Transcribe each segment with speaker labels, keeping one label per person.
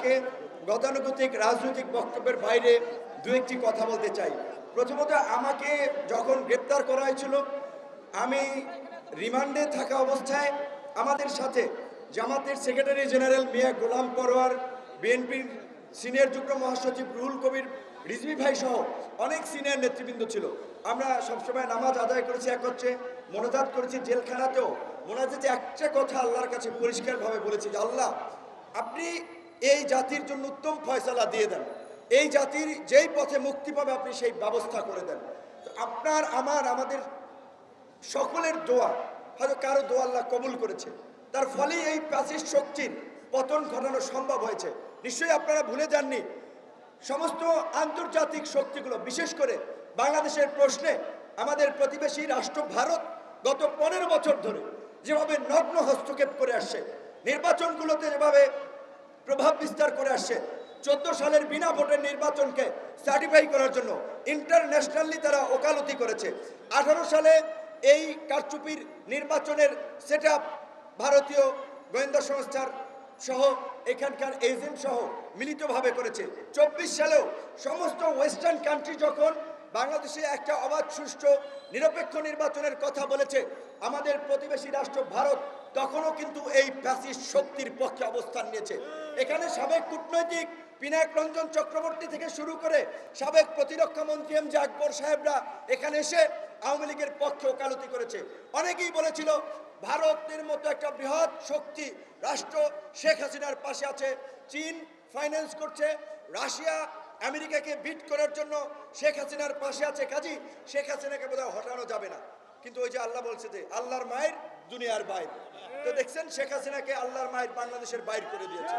Speaker 1: আজকে গতানুগতিক রাজনৈতিক বক্তব্যের বাইরে দু একটি কথা বলতে চাই। প্রথমত, আমাকে যখন গ্রেপ্তার করা হয়েছিল, আমি রিমান্ডে থাকা অবস্থায় আমাদের সাথে জামাতের সেক্রেটারি জেনারেল মিয়া গোলাম পরোয়ার, বিএনপির সিনিয়র যুগ্ম মহাসচিব রুহুল কবির রিজভী ভাই সহ অনেক সিনিয়র নেতৃবৃন্দ ছিল। আমরা সবসময় নামাজ আদায় করেছি, এক হচ্ছে মোনাজাত করেছি। জেলখানাতেও মোনাজাতে একটা কথা আল্লাহর কাছে পরিষ্কারভাবে বলেছি যে আল্লাহ, আপনি এই জাতির জন্য উত্তম ফয়সালা দিয়ে দেন, এই জাতির যেই পথে মুক্তি পাবে আপনি সেই ব্যবস্থা করে দেন। তো আপনার আমাদের সকলের দোয়া, হয়তো কারো দোয়া আল্লাহ কবুল করেছে, তার ফলেই এই ফ্যাসিস্ট শক্তির পতন ঘটানো সম্ভব হয়েছে। নিশ্চয়ই আপনারা ভুলে যাননি, সমস্ত আন্তর্জাতিক শক্তিগুলো, বিশেষ করে বাংলাদেশের প্রশ্নে আমাদের প্রতিবেশী রাষ্ট্র ভারত গত 15 বছর ধরে যেভাবে নগ্ন হস্তক্ষেপ করে আসছে, নির্বাচনগুলোতে যেভাবে প্রভাব বিস্তার করে আসছে, 14 সালের বিনা ভোটের নির্বাচনকে সার্টিফাই করার জন্য ইন্টারন্যাশনালি তারা ওকালতি করেছে। 18 সালে এই কারচুপির নির্বাচনের সেটআপ ভারতীয় গোয়েন্দা সংস্থার সহ এখানকার এজেন্ট সহ মিলিতভাবে করেছে। 24 সালেও সমস্ত ওয়েস্টার্ন কান্ট্রি যখন বাংলাদেশে একটা অবাধ, সুষ্ঠু, নিরপেক্ষ নির্বাচনের কথা বলেছে, আমাদের প্রতিবেশী রাষ্ট্র ভারত তখনও কিন্তু এই ফ্যাসিস্ট শক্তির পক্ষে অবস্থান নিয়েছে। এখানে সাবেক কূটনৈতিক পিনাক রঞ্জন চক্রবর্তী থেকে শুরু করে সাবেক প্রতিরক্ষা মন্ত্রী এম জে আকবর সাহেবরা এখানে এসে আওয়ামী লীগের পক্ষে ওকালতি করেছে। অনেকেই বলেছিল ভারতের মতো একটা বৃহৎ শক্তি রাষ্ট্র শেখ হাসিনার পাশে আছে, চীন ফাইন্যান্স করছে, রাশিয়া আমেরিকাকে বিট করার জন্য শেখ হাসিনার পাশে আছে, কাজী শেখ হাসিনাকে বোধহয় হটানো যাবে না। কিন্তু ওই যে আল্লাহ বলছে যে আল্লাহর মায়ের দুনিয়ার বাইর, তো দেখছেন শেখ হাসিনাকে আল্লাহর মায়ের বাংলাদেশের বাইর করে দিয়েছে।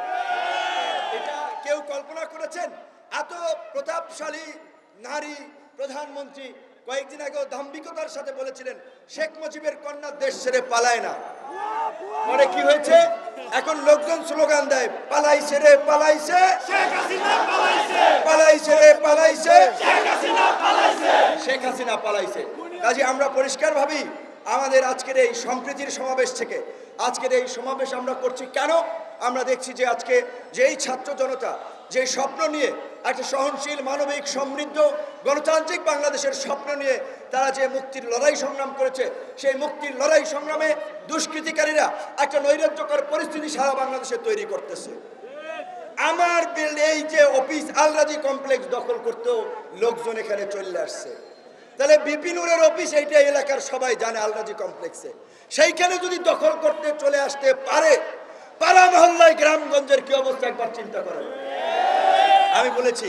Speaker 1: এটা কেউ কল্পনা করেছেন? এত প্রতাপশালী নারী প্রধানমন্ত্রী কয়েকদিন আগেও দাম্ভিকতার সাথে বলেছিলেন শেখ মুজিবের কন্যা দেশ ছেড়ে পালায় না। পরে কি হয়েছে? এখন লোকজন স্লোগান দেয়, পালাইছে রে পালাইছে শেখ হাসিনা, পালাইছে রে পালাইছে শেখ হাসিনা পালাইছে। কাজে আমরা পরিষ্কার ভাবি আমাদের আজকের এই সম্প্রীতির সমাবেশ থেকে, আজকের এই সমাবেশ আমরা করছি কেন? আমরা দেখছি যে আজকে যেই ছাত্র জনতা যে স্বপ্ন নিয়ে একটা সহনশীল, মানবিক, সমৃদ্ধ, গণতান্ত্রিক বাংলাদেশের স্বপ্ন নিয়ে তারা যে মুক্তির লড়াই সংগ্রাম করেছে, সেই মুক্তির লড়াই সংগ্রামে দুষ্কৃতিকারীরা একটা নৈরাজ্যকর পরিস্থিতি সারা বাংলাদেশে তৈরি করতেছে। আমার এই যে অফিস আলরাজি কমপ্লেক্স দখল করতেও লোকজন এখানে চলে আসছে, তাহলে বিপিনুরের অফিস এইটা এলাকার সবাই জানে আলরাজি কমপ্লেক্সে, সেইখানে যদি দখল করতে চলে আসতে পারে, পাড়া মহল্লায় গ্রামগঞ্জের কি অবস্থা একবার চিন্তা করেন। আমি বলেছি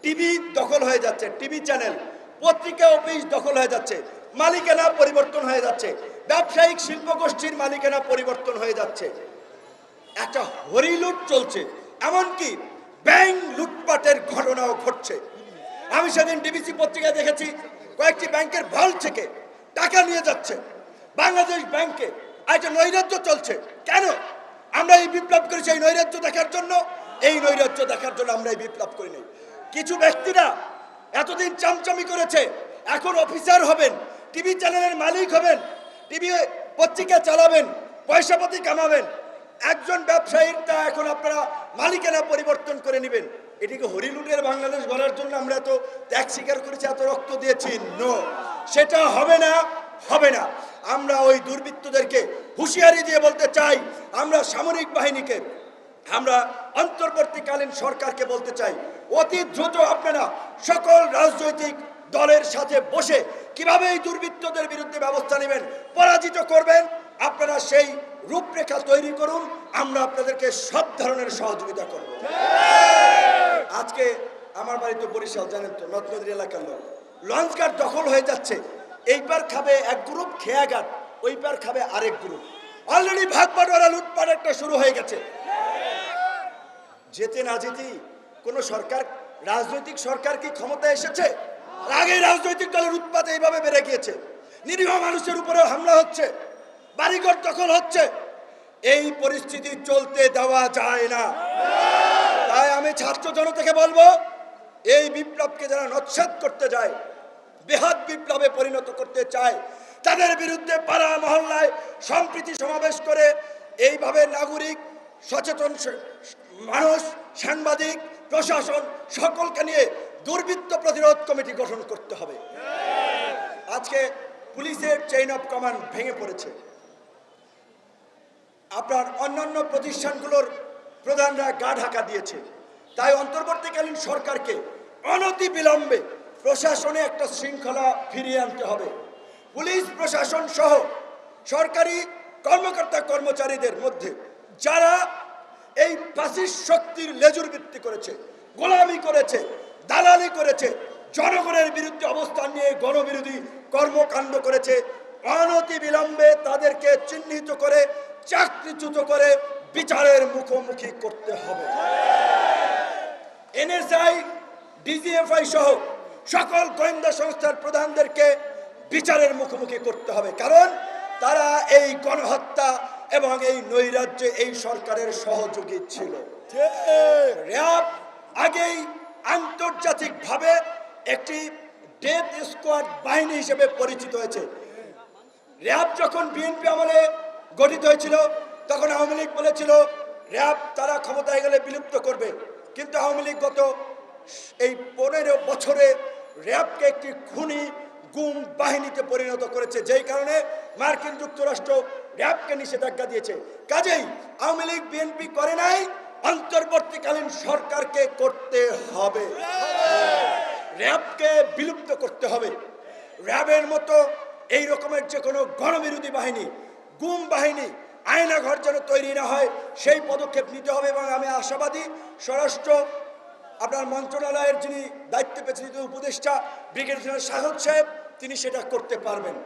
Speaker 1: টিভি দখল হয়ে যাচ্ছে, টিভি চ্যানেল, পত্রিকা অফিস দখল হয়ে যাচ্ছে, মালিকানা পরিবর্তন হয়ে যাচ্ছে, ব্যবসায়িক শিল্প গোষ্ঠীর মালিকানা পরিবর্তন হয়ে যাচ্ছে, একটা হরিলুট চলছে, এমনকি ব্যাংক লুটপাটের ঘটনাও ঘটছে। আমি সেদিন ডিবিসি পত্রিকায় দেখেছি কয়েকটি ব্যাংকের ভল্ট থেকে টাকা নিয়ে যাচ্ছে বাংলাদেশ ব্যাংকে। একটা নৈরাজ্য চলছে। কেন? আমরা এই বিপ্লব করেছি এই নৈরাজ্য দেখার জন্য। এই নৈরাজ্য দেখার জন্য আমরা এই বিপ্লব করি নাই। কিছু ব্যক্তিরা এতদিন চামচামি করেছে, এখন অফিসার হবেন, টিভি চ্যানেলের মালিক হবেন, টিভি পত্রিকা চালাবেন, পয়সাপাতি কামাবেন। একজন ব্যবসায়ীর তা এখন আপনারা মালিকানা পরিবর্তন করে নেবেন। এটিকে হরিলুটের বাংলাদেশ গড়ার জন্য আমরা এত ত্যাগ স্বীকার করেছি, এত রক্ত দিয়েছি? নো, সেটা হবে না, হবে না। আমরা ওই দুর্বৃত্তদেরকে হুঁশিয়ারি দিয়ে বলতে চাই, আমরা সামরিক বাহিনীকে, আমরা অন্তর্বর্তীকালীন সরকারকে বলতে চাই, অতি দ্রুত আপনারা সকল রাজনৈতিক দলের সাথে বসে কিভাবে এই দুর্বৃত্তদের বিরুদ্ধে ব্যবস্থা নেবেন, পরাজিত করবেন, আপনারা সেই রূপরেখা তৈরি করুন। আমরা আপনাদেরকে সব ধরনের সহযোগিতা করব। আজকে আমার বাড়ি তো বরিশাল, জানেন তো, নদ নদীর এলাকার লোক। লঞ্চঘাট দখল হয়ে যাচ্ছে, এইবার খাবে এক গ্রুপ, খেয়াঘাট ওইবার খাবে আরেক গ্রুপ। অলরেডি ভাগ বাটোয়ারা, লুটপাট একটা শুরু হয়ে গেছে। যেতে না যেতেই কোন সরকার, রাজনৈতিক সরকার কি ক্ষমতা এসেছে? আগে রাজনৈতিক দলের উৎপাত এইভাবে বেড়ে গিয়েছে, নিরীহ মানুষের উপরে হামলা হচ্ছে, বাড়িঘর দখল হচ্ছে। এই পরিস্থিতি চলতে দেওয়া যায় না। তাই আমি ছাত্র জনতাকে বলবো, এই বিপ্লবকে যারা নস্যাৎ করতে যায়, বৃহৎ বিপ্লবে পরিণত করতে চায়, তাদের বিরুদ্ধে পাড়া মহল্লায় সম্প্রীতি সমাবেশ করে এইভাবে নাগরিক সচেতন মানুষ সাংবাদিক, প্রশাসন সকলকে নিয়ে দুর্বৃত্ত প্রতিরোধ কমিটি গঠন করতে হবে। আজকে পুলিশের চেইন অফ কমান্ড ভেঙে পড়েছে। আপনার অন্যান্য প্রতিষ্ঠানগুলোর প্রধানরা গা ঢাকা দিয়েছে। তাই অন্তর্বর্তীকালীন সরকারকে অনতিবিলম্বে প্রশাসনে একটা শৃঙ্খলা ফিরিয়ে আনতে হবে। পুলিশ প্রশাসন সহ সরকারি কর্মকর্তা কর্মচারীদের মধ্যে যারা এই ফ্যাসিস্ট শক্তির লেজুর ভিত্তি করেছে, গোলামি করেছে, দালালি করেছে, জনগণের বিরুদ্ধে অবস্থান নিয়ে গণবিরোধী কর্মকাণ্ড করেছে, অনতিবিলম্বে তাদেরকে চিহ্নিত করে চাকরিচ্যুত করে বিচারের মুখোমুখি করতে হবে। এনএসআই, ডিজিএফআই সহ সকল গোয়েন্দা সংস্থার প্রধানদেরকে বিচারের মুখোমুখি করতে হবে, কারণ তারা এই গণহত্যা এবং এই নৈরাজ্যে এই সরকারের সহযোগী ছিল। র‍্যাব আগেই আন্তর্জাতিকভাবে একটি ডেথ স্কোয়াড বাহিনী হিসেবে পরিচিত হয়েছে। র‍্যাব যখন বিএনপি আমলে গঠিত হয়েছিল তখন আওয়ামী লীগ বলেছিল র‍্যাব তারা ক্ষমতায় গেলে বিলুপ্ত করবে, কিন্তু আওয়ামী লীগ গত এই 15 বছরে র‍্যাবকে একটি খুনি গুম বাহিনীতে পরিণত করেছে, যেই কারণে মার্কিন যুক্তরাষ্ট্র র‍্যাবকে নিষেধাজ্ঞা দিয়েছে। কাজেই আওয়ামী লীগ বিএনপি করে নাই, অন্তর্বর্তীকালীন সরকারকে করতে হবে। র‍্যাবকে বিলুপ্ত করতে হবে। র‍্যাবের মতো এই রকমের যে কোনো গণবিরোধী বাহিনী, গুম বাহিনী, আয়নাঘর যেন তৈরি না হয় সেই পদক্ষেপ নিতে হবে। এবং আমি আশাবাদী স্বরাষ্ট্র আপনার মন্ত্রণালয়ের যিনি দায়িত্বে পেয়েছেন উপদেষ্টা ব্রিগেডিয়ার জেনারেল শাহদ সাহেব, তিনি সেটা করতে পারবেন,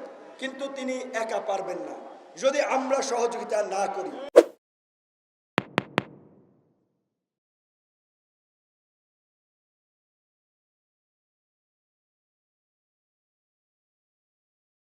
Speaker 1: কিন্তু তিনি একা পারবেন না যদি আমরা সহযোগিতা না করি।